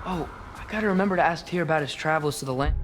Oh, I gotta remember to ask Tyr about his travels to the land.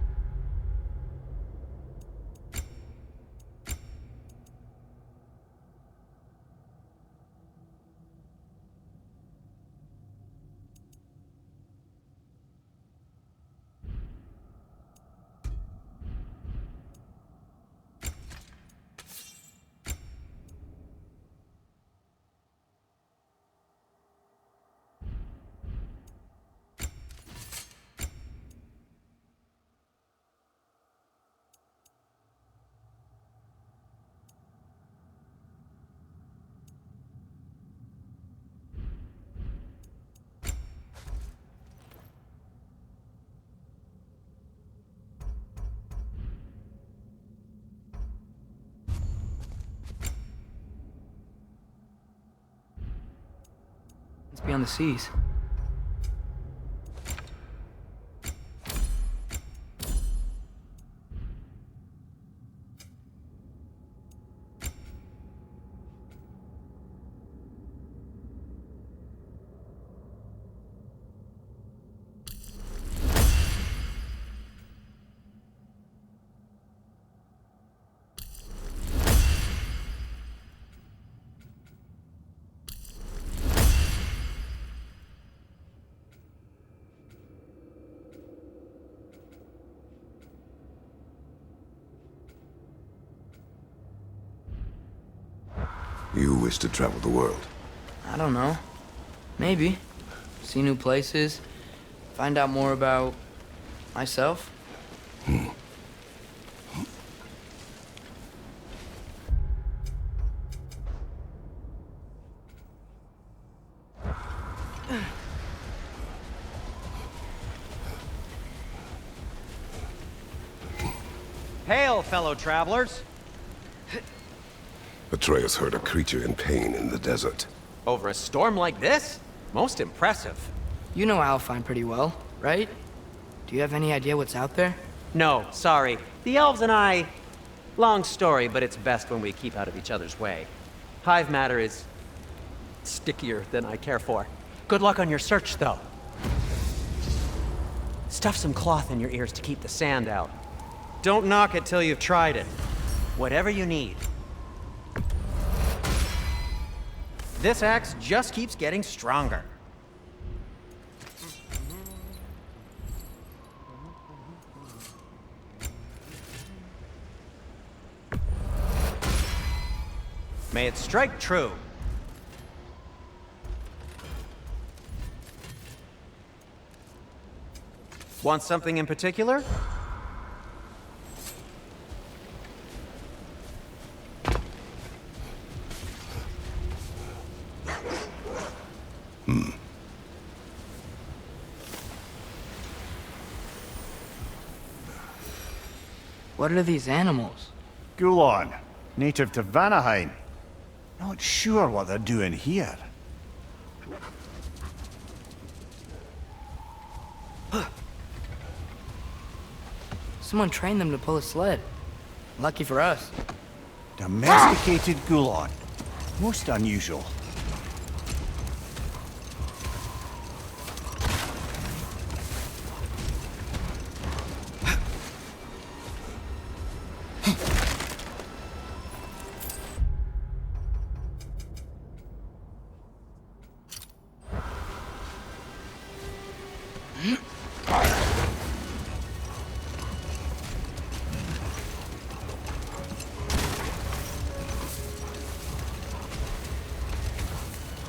Beyond the seas. You wish to travel the world? I don't know. Maybe. See new places. Find out more about myself. Hail, fellow travelers! Atreus heard a creature in pain in the desert. Over a storm like this? Most impressive. You know Alfheim pretty well, right? Do you have any idea what's out there? No, sorry. The elves and I... Long story, but it's best when we keep out of each other's way. Hive matter is... stickier than I care for. Good luck on your search, though. Stuff some cloth in your ears to keep the sand out. Don't knock it till you've tried it. Whatever you need. This axe just keeps getting stronger. May it strike true. Want something in particular? What are these animals? Gulon, native to Vanaheim. Not sure what they're doing here. Someone trained them to pull a sled. Lucky for us. Domesticated Gulon. Most unusual.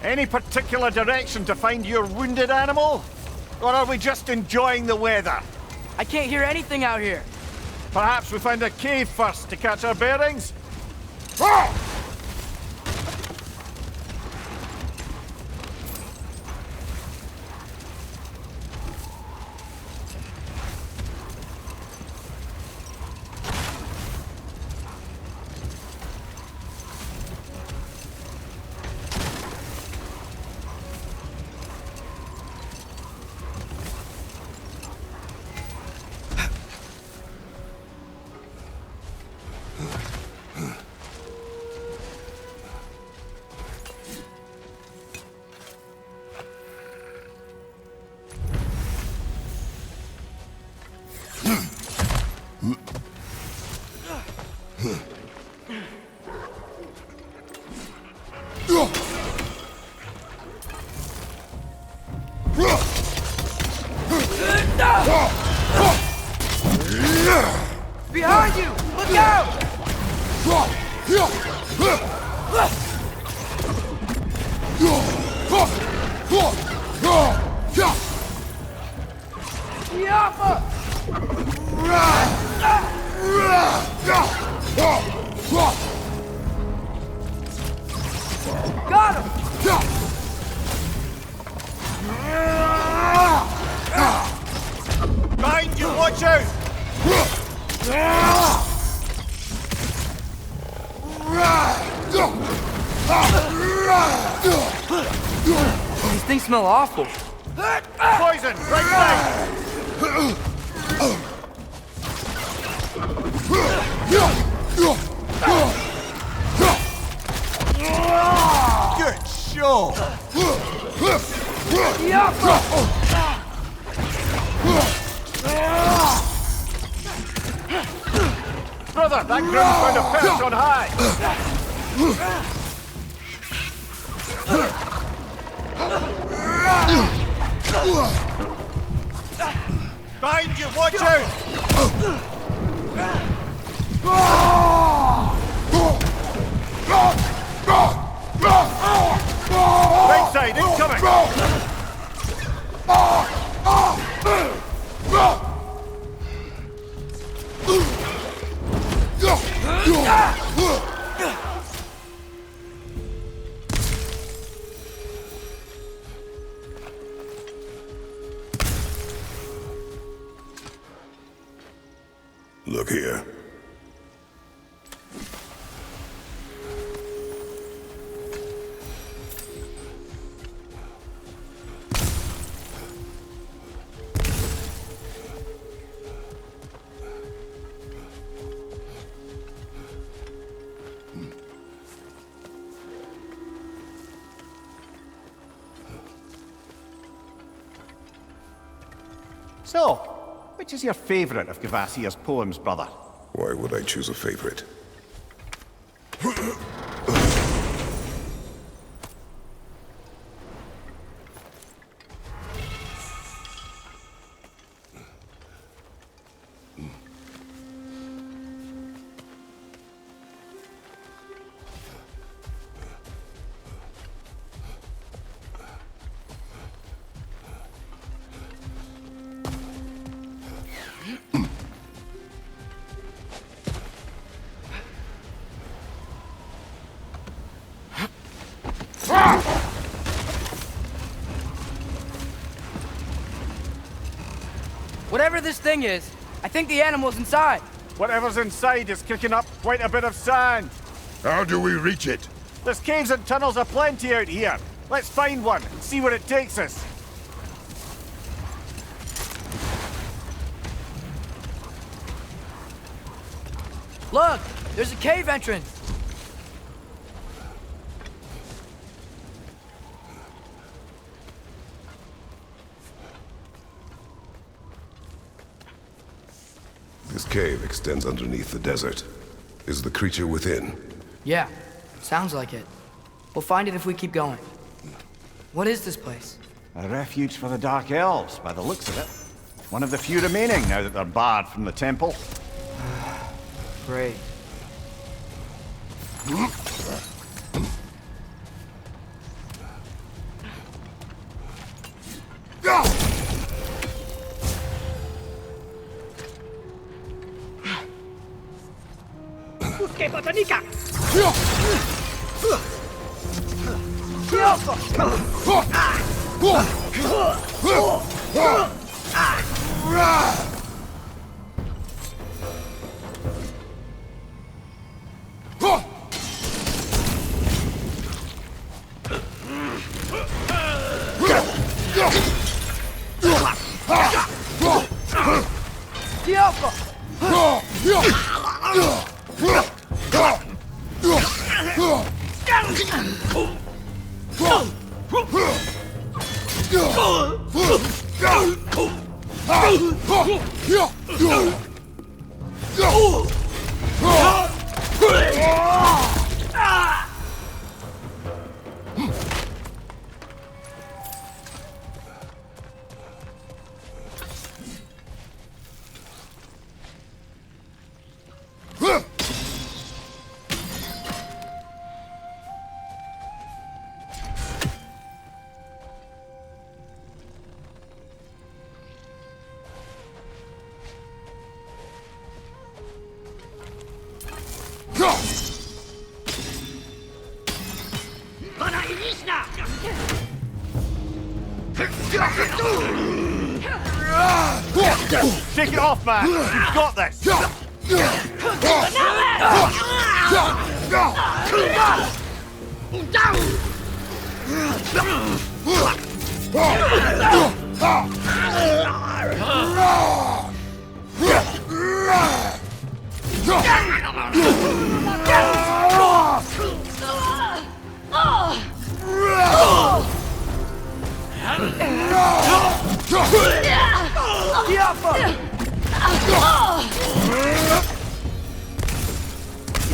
Any particular direction to find your wounded animal? Or are we just enjoying the weather? I can't hear anything out here. Perhaps we find a cave first to catch our bearings? Behind you! Look out! Yappa! Got him! Mind you, watch out! These things smell awful. Poison, right side! Good show! Brother, that ground's found a perch on high! Behind you, watch out! Right side, incoming! Look here. So, which is your favourite of Gavasir's poems, brother? Why would I choose a favorite? Whatever this thing is, I think the animal's inside. Whatever's inside is kicking up quite a bit of sand. How do we reach it? There's caves and tunnels aplenty out here. Let's find one and see where it takes us. Look, there's a cave entrance. This cave extends underneath the desert. Is the creature within? Yeah, sounds like it. We'll find it if we keep going. What is this place? A refuge for the Dark Elves, by the looks of it. One of the few remaining now that they're barred from the temple. Great. Shake it off, man! You've got this! You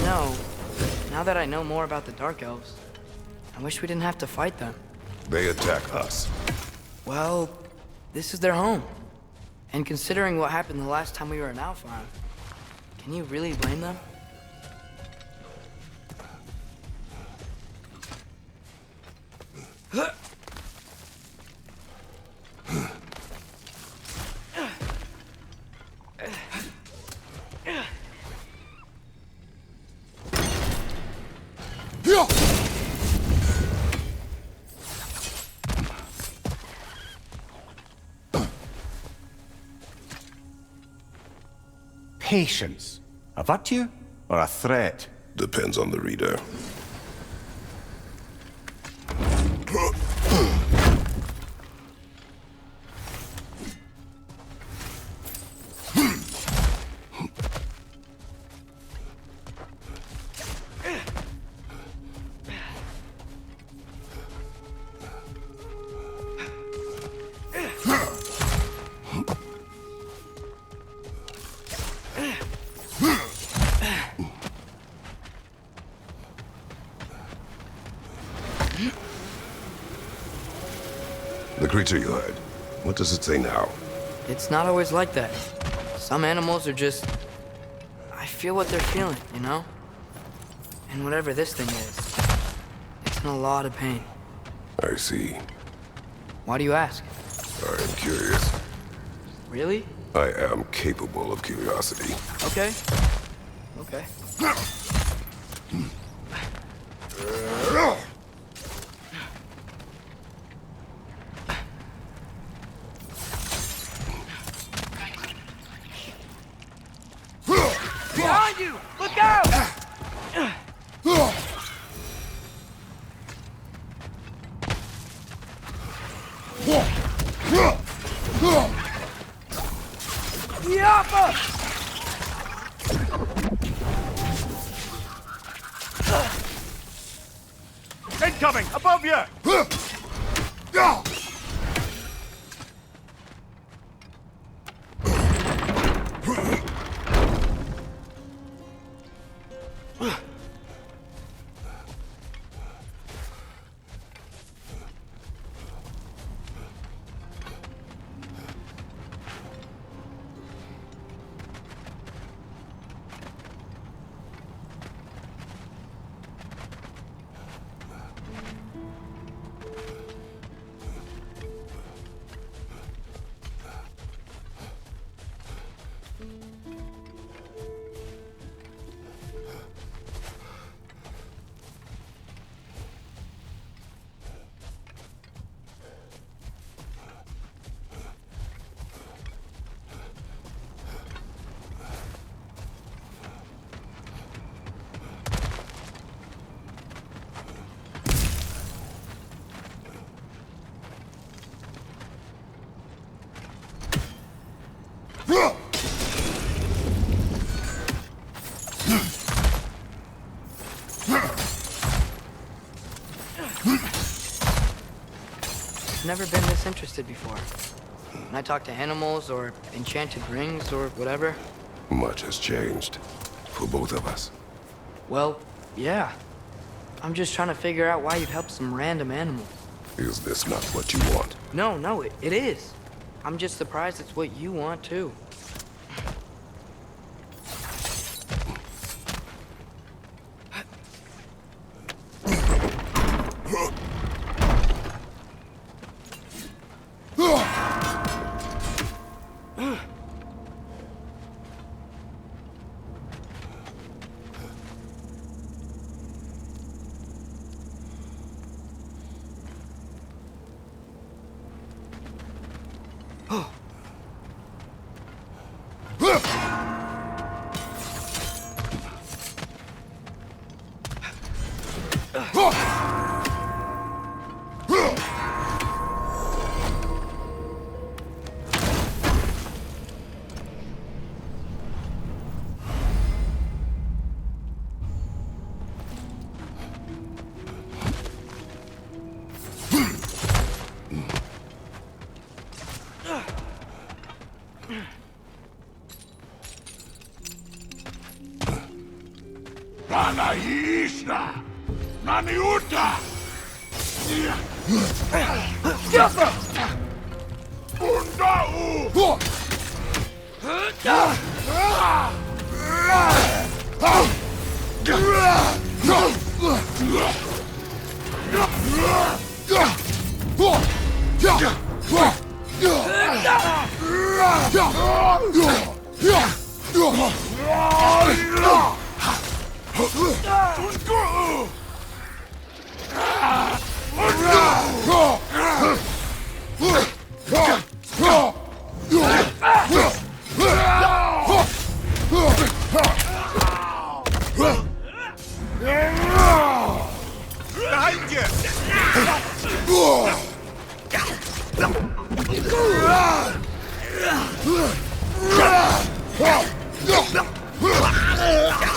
know, now that I know more about the Dark Elves, I wish we didn't have to fight them. They attack us. Well, this is their home. And considering what happened the last time we were in Alfheim, can you really blame them? Patience. A virtue or a threat? Depends on the reader. The creature you heard, what does it say now? It's not always like that. Some animals are just... I feel what they're feeling, you know? And whatever this thing is, it's in a lot of pain. I see. Why do you ask? I am curious. Really? I am capable of curiosity. Okay. Okay. Behind you! Look out! Yappa! Incoming! Above you! I've never been this interested before. When I talk to animals or enchanted rings or whatever. Much has changed. For both of us. Well, yeah. I'm just trying to figure out why you'd help some random animal. Is this not what you want? No, it is. I'm just surprised it's what you want, too. Behind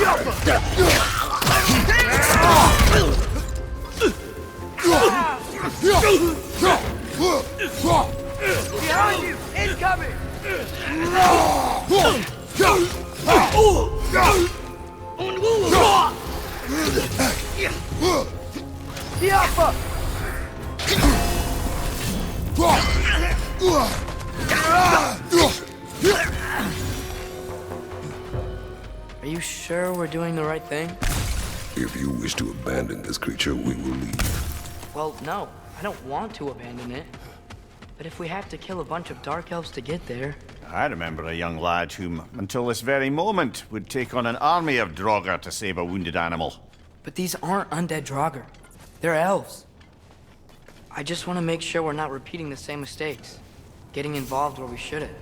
you! Behind you! Incoming! Diapa! Are you sure we're doing the right thing? If you wish to abandon this creature, we will leave. Well, no. I don't want to abandon it. But if we have to kill a bunch of Dark Elves to get there... I remember a young lad whom, until this very moment, would take on an army of Draugr to save a wounded animal. But these aren't undead Draugr. They're elves. I just want to make sure we're not repeating the same mistakes. Getting involved where we shouldn't.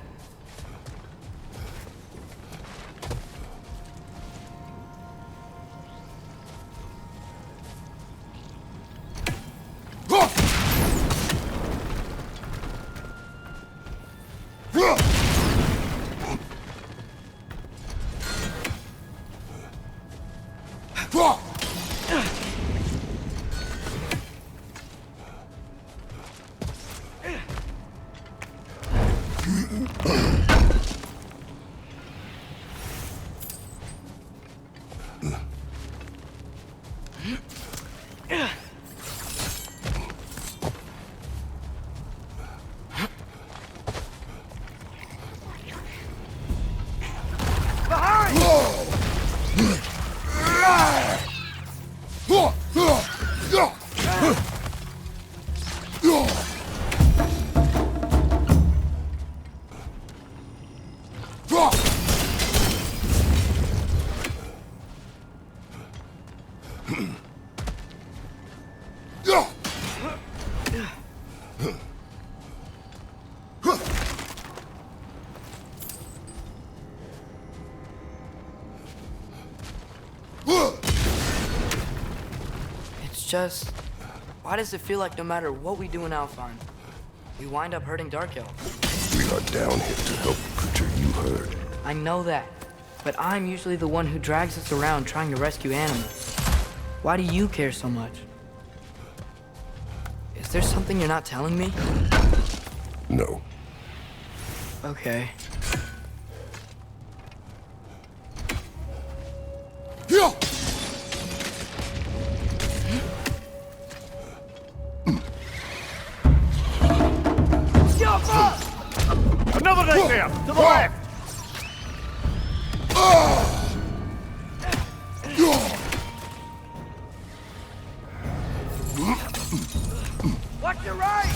Just, why does it feel like no matter what we do in Alfheim, we wind up hurting Dark Elves? We are down here to help the creature you heard. I know that, but I'm usually the one who drags us around trying to rescue animals. Why do you care so much? Is there something you're not telling me? No. Okay. Another right there! To the left! Watch your right!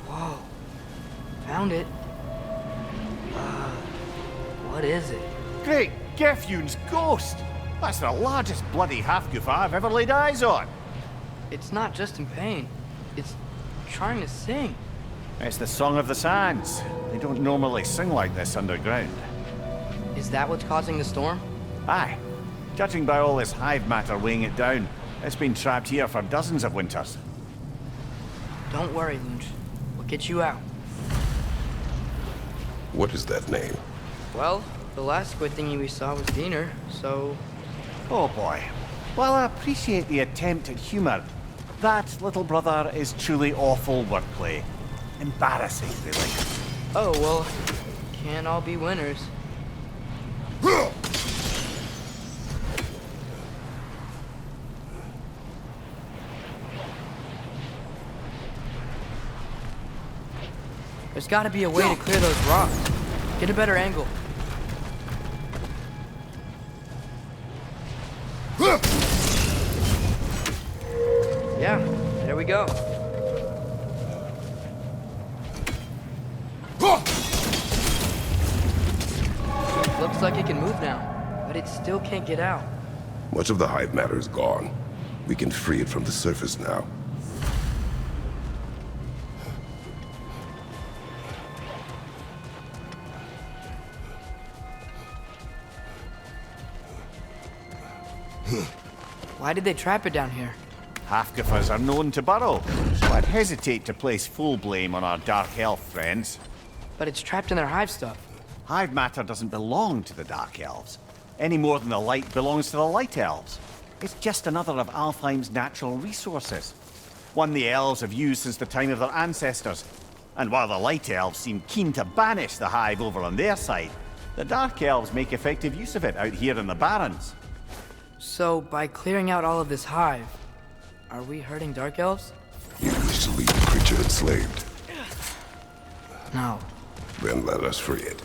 Whoa. Found it. What is it? Great Gefyun's ghost! That's the largest bloody half-goof I've ever laid eyes on. It's not just in pain. It's trying to sing. It's the Song of the Sands. They don't normally sing like this underground. Is that what's causing the storm? Aye. Judging by all this hive matter weighing it down, it's been trapped here for dozens of winters. Don't worry, Lunch. We'll get you out. What is that name? Well, the last squid thingy we saw was Diener, so... Oh boy. While I appreciate the attempt at humour, that, little brother, is truly awful wordplay. Embarrassing, really. Oh, well, can't all be winners. There's gotta be a way to clear those rocks. Get a better angle. Yeah, there we go. Looks like it can move now, but it still can't get out. Much of the hive matter is gone. We can free it from the surface now. Why did they trap it down here? Half-Gophers are known to burrow, so I'd hesitate to place full blame on our Dark Elf friends. But it's trapped in their hive stuff. Hive matter doesn't belong to the Dark Elves, any more than the light belongs to the Light Elves. It's just another of Alfheim's natural resources. One the elves have used since the time of their ancestors. And while the Light Elves seem keen to banish the hive over on their side, the Dark Elves make effective use of it out here in the Barrens. So, by clearing out all of this hive, are we hurting Dark Elves? You wish to leave the creature enslaved. No. Then let us free it.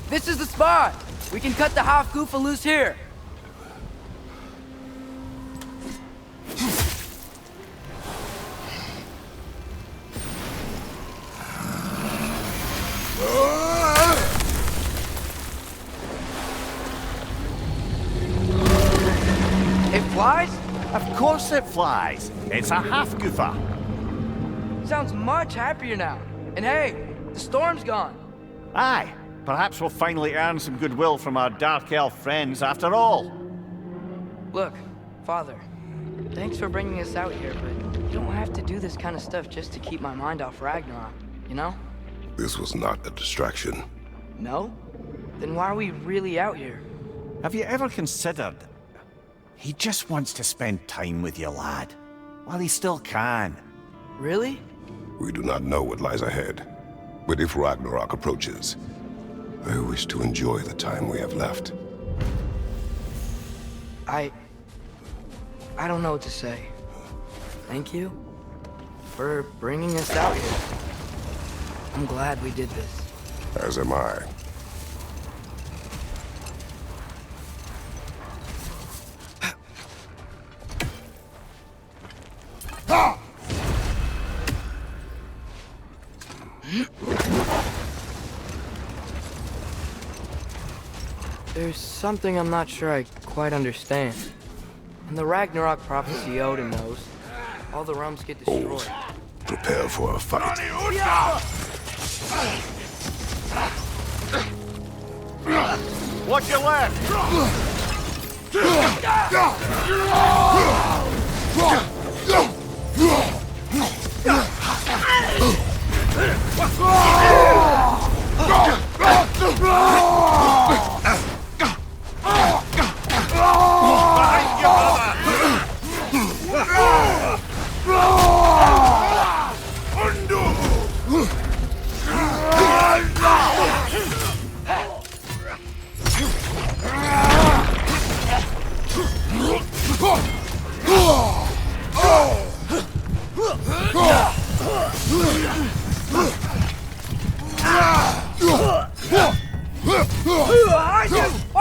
This is the spot! We can cut the half-goofa loose here! It flies? Of course it flies. It's a half-goofa. Sounds much happier now. And hey, the storm's gone. Aye. Perhaps we'll finally earn some goodwill from our Dark Elf friends after all. Look, Father, thanks for bringing us out here, but you don't have to do this kind of stuff just to keep my mind off Ragnarok, you know? This was not a distraction. No? Then why are we really out here? Have you ever considered... He just wants to spend time with you, lad. While he still can. Really? We do not know what lies ahead. But if Ragnarok approaches, I wish to enjoy the time we have left. I don't know what to say. Thank you for bringing us out here. I'm glad we did this. As am I. There's something I'm not sure I quite understand. In the Ragnarok prophecy Odin knows, all the realms get destroyed. Old. Prepare for a fight. Watch your left!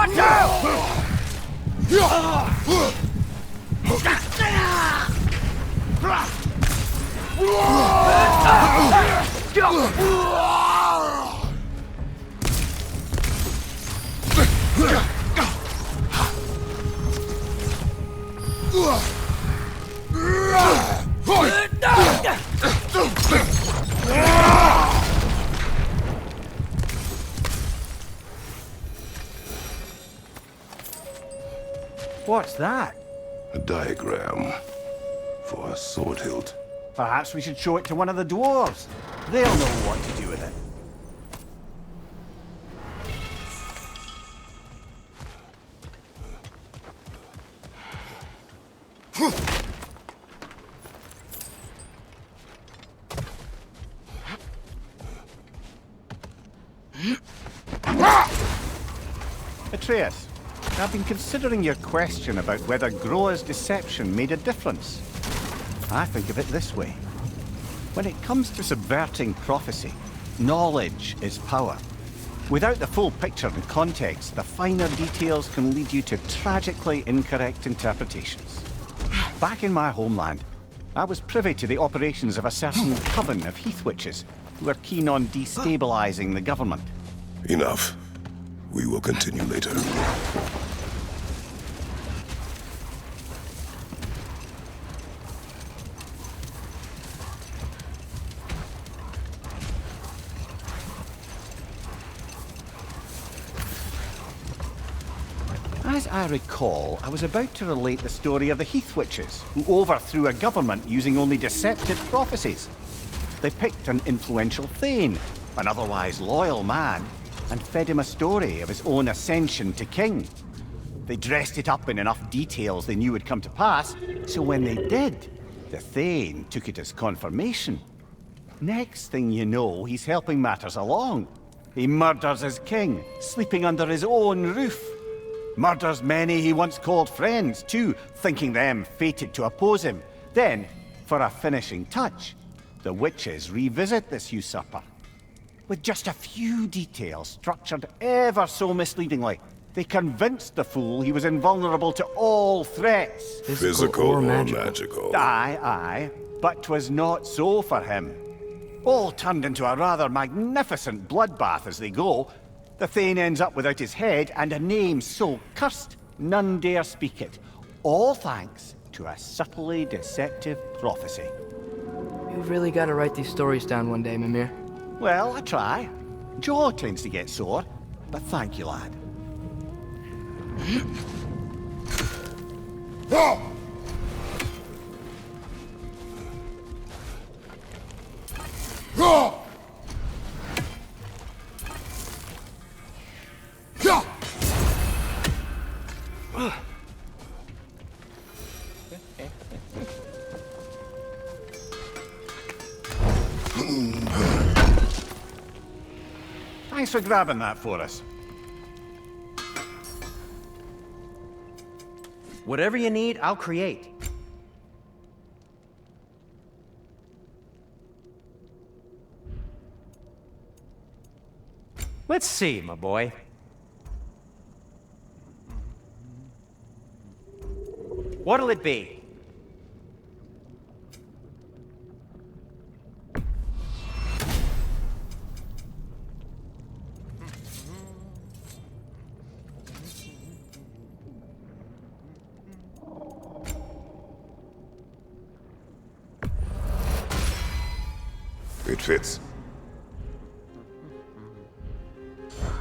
Watch out! What's that? A diagram for a sword hilt. Perhaps we should show it to one of the dwarves. They'll know what to do with it. Atreus, I've been considering your question about whether Groa's deception made a difference. I think of it this way. When it comes to subverting prophecy, knowledge is power. Without the full picture and context, the finer details can lead you to tragically incorrect interpretations. Back in my homeland, I was privy to the operations of a certain coven of heath witches who were keen on destabilizing the government. Enough. We will continue later. As I recall, I was about to relate the story of the Heath Witches, who overthrew a government using only deceptive prophecies. They picked an influential Thane, an otherwise loyal man, and fed him a story of his own ascension to king. They dressed it up in enough details they knew would come to pass, so when they did, the Thane took it as confirmation. Next thing you know, he's helping matters along. He murders his king, sleeping under his own roof. Murders many he once called friends, too, thinking them fated to oppose him. Then, for a finishing touch, the witches revisit this usurper. With just a few details structured ever so misleadingly, they convinced the fool he was invulnerable to all threats. Physical or magical? Aye, but 'twas not so for him. All turned into a rather magnificent bloodbath as they go. The Thane ends up without his head and a name so cursed none dare speak it. All thanks to a subtly deceptive prophecy. You've really got to write these stories down one day, Mimir. Well, I try. Jaw tends to get sore, but thank you, lad. Thanks for grabbing that for us. Whatever you need, I'll create. Let's see, my boy. What'll it be? It fits.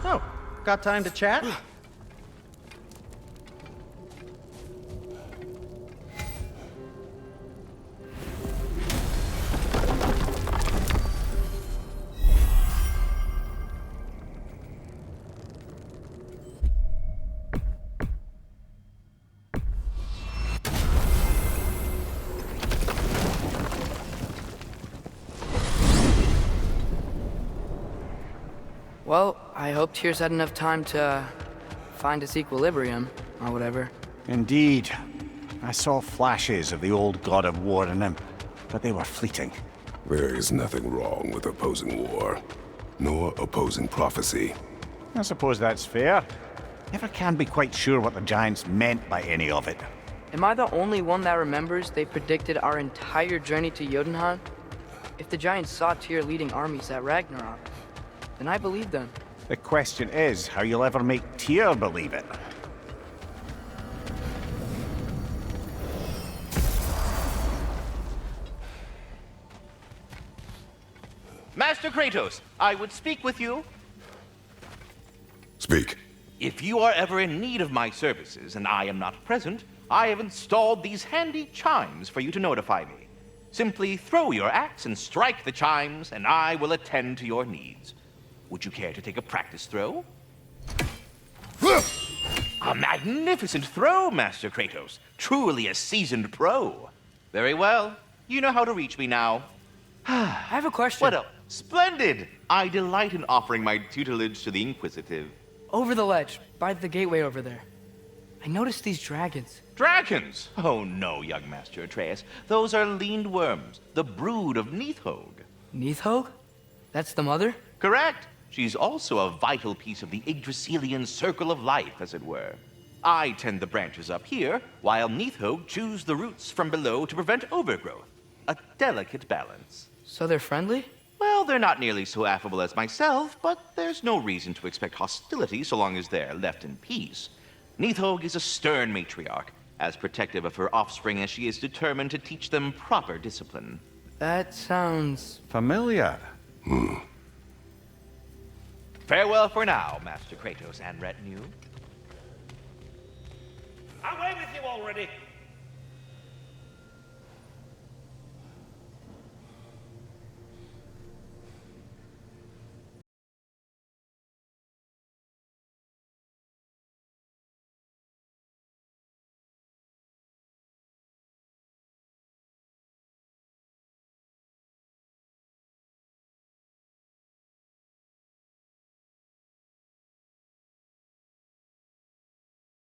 Oh, got time to chat? Well, I hope Tyr's had enough time to find its equilibrium, or whatever. Indeed. I saw flashes of the old god of war in him, but they were fleeting. There is nothing wrong with opposing war, nor opposing prophecy. I suppose that's fair. Never can be quite sure what the Giants meant by any of it. Am I the only one that remembers they predicted our entire journey to Jotunheim? If the Giants saw Tyr leading armies at Ragnarok, then I believe them. The question is how you'll ever make Tyr believe it. Master Kratos, I would speak with you. Speak. If you are ever in need of my services and I am not present, I have installed these handy chimes for you to notify me. Simply throw your axe and strike the chimes, and I will attend to your needs. Would you care to take a practice throw? A magnificent throw, Master Kratos. Truly a seasoned pro. Very well. You know how to reach me now. I have a question. What else? Splendid! I delight in offering my tutelage to the inquisitive. Over the ledge, by the gateway over there. I noticed these dragons. Dragons? Oh no, young Master Atreus. Those are lean worms, the brood of Nidhogg. Nidhogg? That's the mother? Correct. She's also a vital piece of the Yggdrasilian circle of life, as it were. I tend the branches up here, while Nidhogg chews the roots from below to prevent overgrowth. A delicate balance. So they're friendly? Well, they're not nearly so affable as myself, but there's no reason to expect hostility so long as they're left in peace. Nidhogg is a stern matriarch, as protective of her offspring as she is determined to teach them proper discipline. That sounds... Familiar. Farewell for now, Master Kratos and retinue. Away with you already!